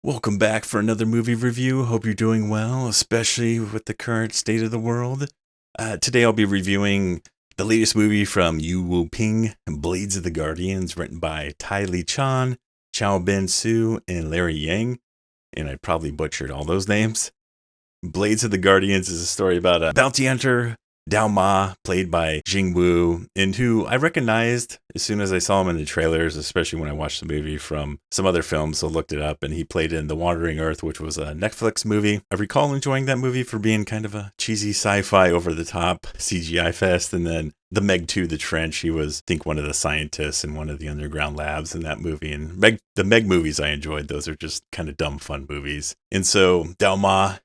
Welcome back for another movie review. Hope you're doing well, especially with the current state of the world. Today I'll be reviewing the latest movie from Yuen Woo-Ping Blades of the Guardians, written by Tai-Lee, Chau-Bin, and Larry Yang. And I probably butchered all those names. Blades of the Guardians is a story about a bounty hunter, Dao Ma, played by Jing Wu, and who I recognized as soon as I saw him in the trailers, especially when I watched the movie from some other films, so looked it up, and he played in The Wandering Earth, which was a Netflix movie. I recall enjoying that movie for being kind of a cheesy sci-fi over-the-top CGI fest, and then The Meg 2, The Trench, he was, I think, one of the scientists in one of the underground labs in that movie, and the Meg movies I enjoyed. Those are just kind of dumb fun movies. And so Dao Ma,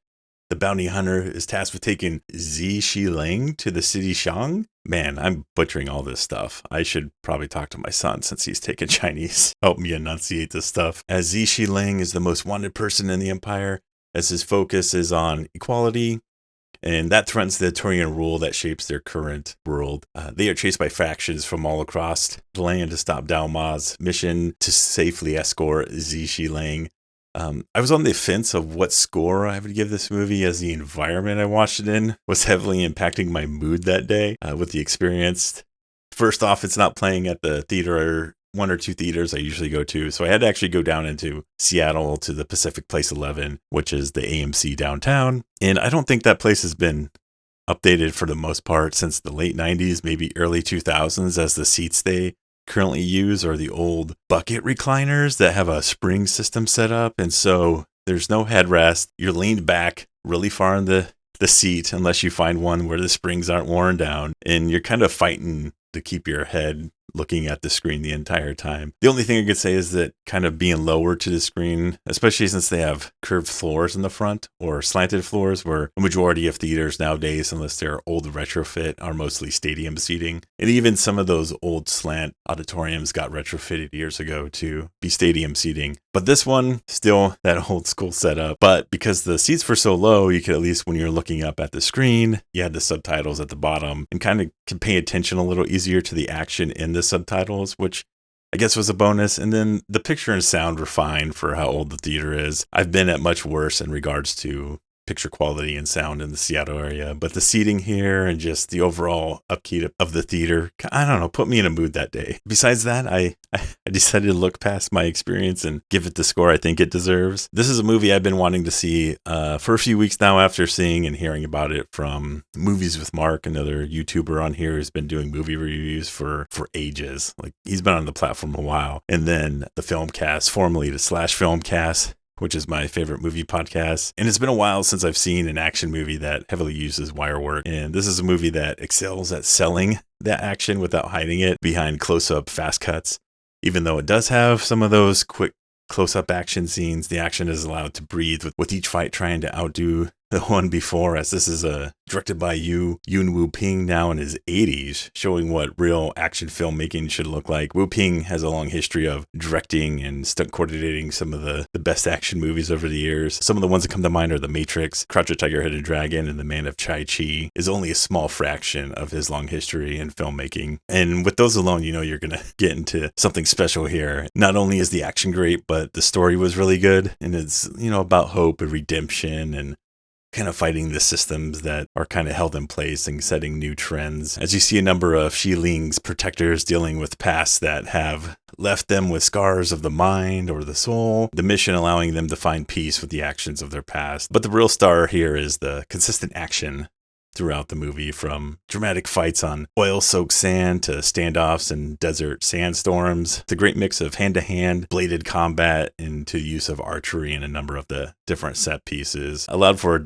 the bounty hunter, is tasked with taking Zhi-shi-lang to the City Chang'an. Man, I'm butchering all this stuff. I should probably talk to my son since he's taking Chinese. Help me enunciate this stuff. As Zhi-shi-lang is the most wanted person in the empire, as his focus is on equality, and that threatens the authoritarian rule that shapes their current world. They are chased by factions from all across the land to stop Dao Ma's mission to safely escort Zhi-shi-lang. I was on the fence of what score I would give this movie, as the environment I watched it in was heavily impacting my mood that day with the experience. First off, it's not playing at the theater, one or two theaters I usually go to, so I had to actually go down into Seattle to the Pacific Place 11, which is the AMC downtown, and I don't think that place has been updated for the most part since the late 90s, maybe early 2000s, as the seats they currently use are the old bucket recliners that have a spring system set up, and so there's no headrest. You're leaned back really far in the seat unless you find one where the springs aren't worn down, and you're kind of fighting to keep your head looking at the screen the entire time. The only thing I could say is that kind of being lower to the screen, especially since they have curved floors in the front or slanted floors, where a majority of theaters nowadays, unless they're old retrofit, are mostly stadium seating. And even some of those old slant auditoriums got retrofitted years ago to be stadium seating. But this one, still that old school setup. But because the seats were so low, you could, at least when you're looking up at the screen, you had the subtitles at the bottom and kind of can pay attention a little easier to the action in the subtitles, which I guess was a bonus. And then the picture and sound were fine for how old the theater is. I've been at much worse in regards to picture quality and sound in the Seattle area, but the seating here and just the overall upkeep of the theater, I don't know, put me in a mood that day. Besides that, I decided to look past my experience and give it the score I think it deserves. This is a movie I've been wanting to see for a few weeks now, after seeing and hearing about it from Movies with Mark, another YouTuber on here who's been doing movie reviews for ages. Like, he's been on the platform a while. And then the Filmcast, formerly the Slash Filmcast, which is my favorite movie podcast. And it's been a while since I've seen an action movie that heavily uses wire work. And this is a movie that excels at selling that action without hiding it behind close-up fast cuts. Even though it does have some of those quick close-up action scenes, the action is allowed to breathe with each fight trying to outdo the one before, as this is directed by Yuen Woo-Ping, now in his 80s, showing what real action filmmaking should look like. Woo-Ping has a long history of directing and stunt coordinating some of the best action movies over the years. Some of the ones that come to mind are The Matrix, Crouch Tiger, Hidden Dragon, and The Man of Chai-Chi is only a small fraction of his long history in filmmaking. And with those alone, you know you're going to get into something special here. Not only is the action great, but the story was really good, and it's, you know, about hope and redemption and kind of fighting the systems that are kind of held in place and setting new trends. As you see a number of Zhishilang's protectors dealing with pasts that have left them with scars of the mind or the soul, the mission allowing them to find peace with the actions of their past. But the real star here is the consistent action throughout the movie, from dramatic fights on oil-soaked sand to standoffs and desert sandstorms. It's a great mix of hand-to-hand bladed combat and to use of archery in a number of the different set pieces, allowed for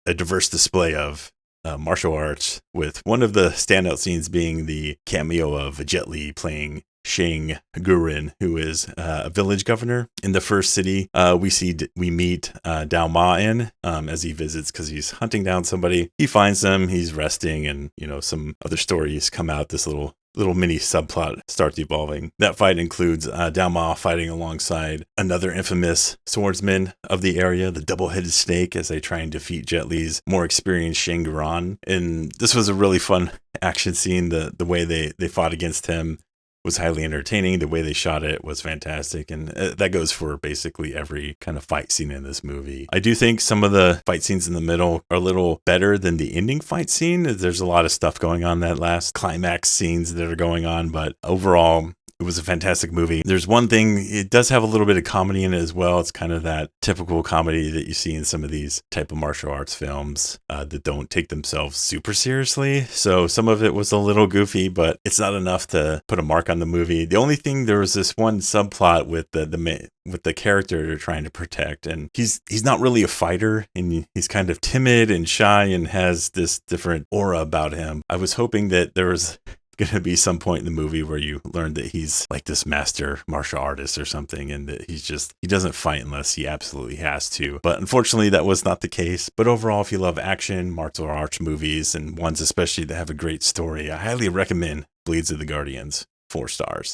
a diverse display of martial arts, with one of the standout scenes being the cameo of Jet Li playing Shang Gurin, who is a village governor in the first city we meet Dao Ma in, as he visits because he's hunting down somebody. He finds them, he's resting, and you know, some other stories come out. This little mini subplot starts evolving. That fight includes Dao Ma fighting alongside another infamous swordsman of the area, the double-headed snake, as they try and defeat Jet Li's more experienced Shang Guran. And this was a really fun action scene, the way they fought against him. was highly entertaining. The way they shot it was fantastic. And that goes for basically every kind of fight scene in this movie. I do think some of the fight scenes in the middle are a little better than the ending fight scene. There's a lot of stuff going on that last climax scenes that are going on, but overall, it was a fantastic movie. There's one thing, it does have a little bit of comedy in it as well. It's kind of that typical comedy that you see in some of these type of martial arts films that don't take themselves super seriously. So some of it was a little goofy, but it's not enough to put a mark on the movie. The only thing, there was this one subplot with the character they're trying to protect, and he's not really a fighter, and he's kind of timid and shy and has this different aura about him. I was hoping that there was going to be some point in the movie where you learn that he's like this master martial artist or something, and that he doesn't fight unless he absolutely has to. But unfortunately, that was not the case. But overall, if you love action, martial arts movies, and ones especially that have a great story, I highly recommend Blades of the Guardians. 4 stars.